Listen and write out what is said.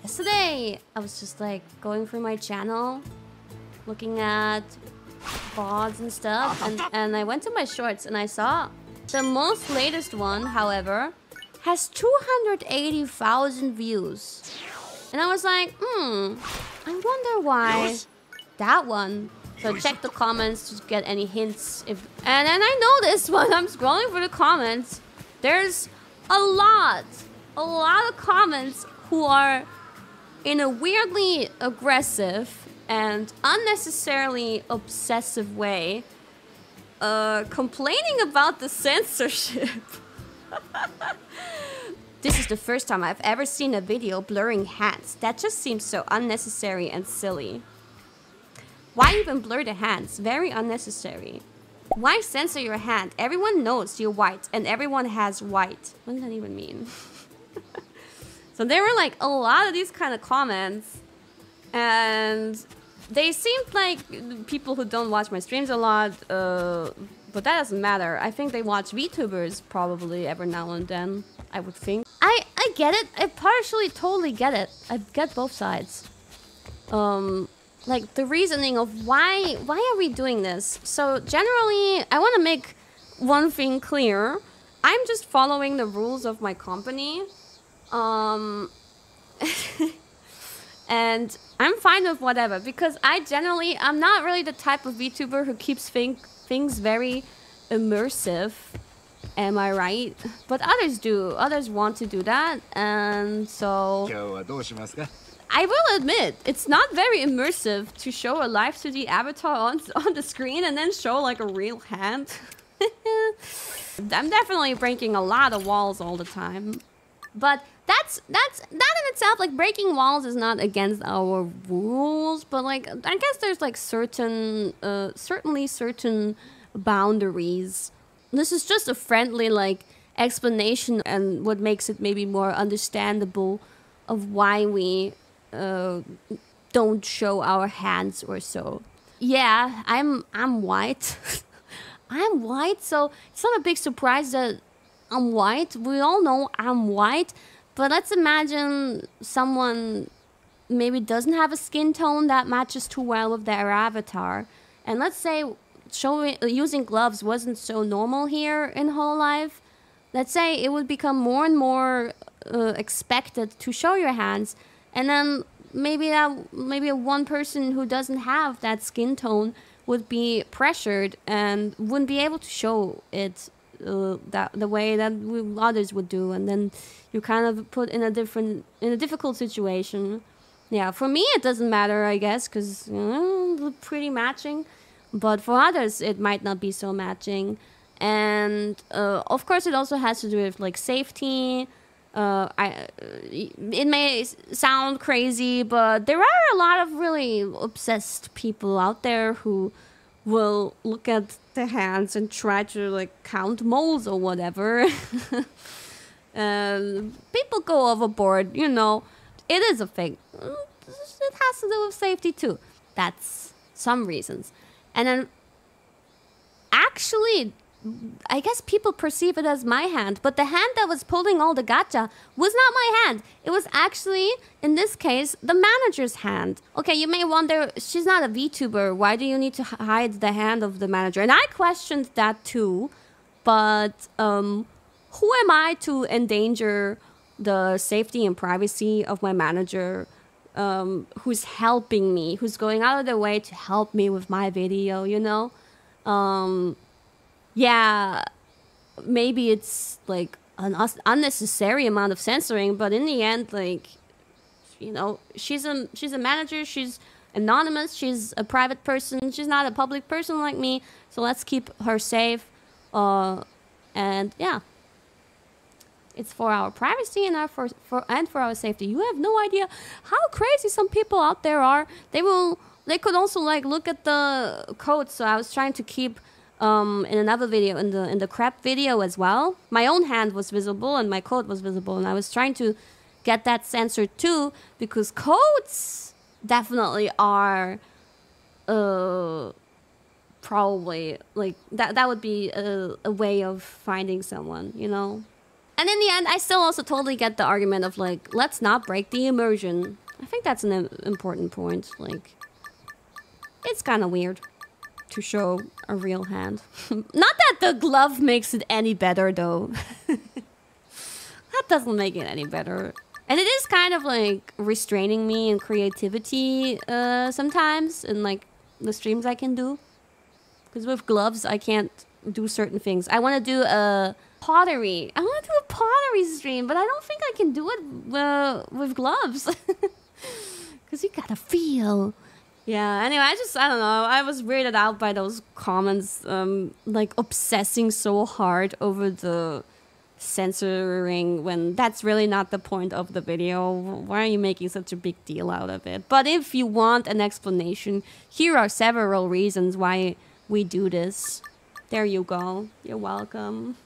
Yesterday, I was just like going through my channel, looking at VODs and stuff, and I went to my shorts and I saw the most latest one, however, has 280,000 views. And I was like, I wonder why that one. So check the comments to get any hints. And then I noticed when I'm scrolling through the comments, there's a lot of comments who are in a weirdly aggressive and unnecessarily obsessive way, complaining about the censorship. This is the first time I've ever seen a video blurring hands. That just seems so unnecessary and silly. Why even blur the hands? Very unnecessary. Why censor your hand? Everyone knows you're white and everyone has white. What does that even mean? So there were like a lot of these kind of comments, and they seemed like people who don't watch my streams a lot, but that doesn't matter. I think they watch VTubers probably every now and then, I would think. I get it. I partially totally get it. I get both sides. Like the reasoning of why are we doing this? So generally, I want to make one thing clear. I'm just following the rules of my company. And I'm fine with whatever, because I'm not really the type of VTuber who keeps things very immersive. Am I right? But others do. Others want to do that, and so I will admit it's not very immersive to show a live 2D avatar on the screen and then show like a real hand. I'm definitely breaking a lot of walls all the time. But that in itself, like breaking walls is not against our rules, but like I guess there's like certainly certain boundaries. This is just a friendly like explanation, and what makes it maybe more understandable of why we don't show our hands or so. Yeah, I'm white. I'm white, so it's not a big surprise that I'm white. We all know I'm white, but let's imagine someone maybe doesn't have a skin tone that matches too well with their avatar. And let's say using gloves wasn't so normal here in Hololive. Let's say it would become more and more expected to show your hands, and then maybe one person who doesn't have that skin tone would be pressured and wouldn't be able to show it the way that others would do, and then you kind of put in a difficult situation. Yeah, for me it doesn't matter, I guess, because pretty matching, but for others it might not be so matching. And of course it also has to do with like safety. It may sound crazy, but there are a lot of really obsessed people out there who will look at the hands and try to like count moles or whatever. People go overboard, you know. It is a thing. It has to do with safety too. That's some reasons. And then actually, I guess people perceive it as my hand, but the hand that was pulling all the gacha was not my hand. It was actually, in this case, the manager's hand. Okay, you may wonder, she's not a VTuber. Why do you need to hide the hand of the manager? And I questioned that too, but who am I to endanger the safety and privacy of my manager, who's helping me, who's going out of their way to help me with my video, you know? Yeah, maybe it's like an unnecessary amount of censoring, but in the end, like, you know, she's a manager, she's anonymous, she's a private person, she's not a public person like me, so let's keep her safe. And yeah, it's for our privacy and for our safety. You have no idea how crazy some people out there are. They could also like look at the code. So I was trying to keep in another video, in the crap video as well, my own hand was visible and my code was visible, and I was trying to get that censored too, because codes definitely are probably like that would be a way of finding someone, you know. And in the end, I still also totally get the argument of like, let's not break the immersion. I think that's an important point. Like, it's kind of weird to show a real hand. Not that the glove makes it any better, though. That doesn't make it any better. And it is kind of like restraining me in creativity sometimes in like the streams I can do. Because with gloves, I can't do certain things. I want to do a pottery. I want to do a pottery stream, but I don't think I can do it with gloves. Because you gotta feel. Yeah, anyway, I don't know. I was weirded out by those comments, like obsessing so hard over the censoring when that's really not the point of the video. Why are you making such a big deal out of it? But if you want an explanation, here are several reasons why we do this. There you go. You're welcome.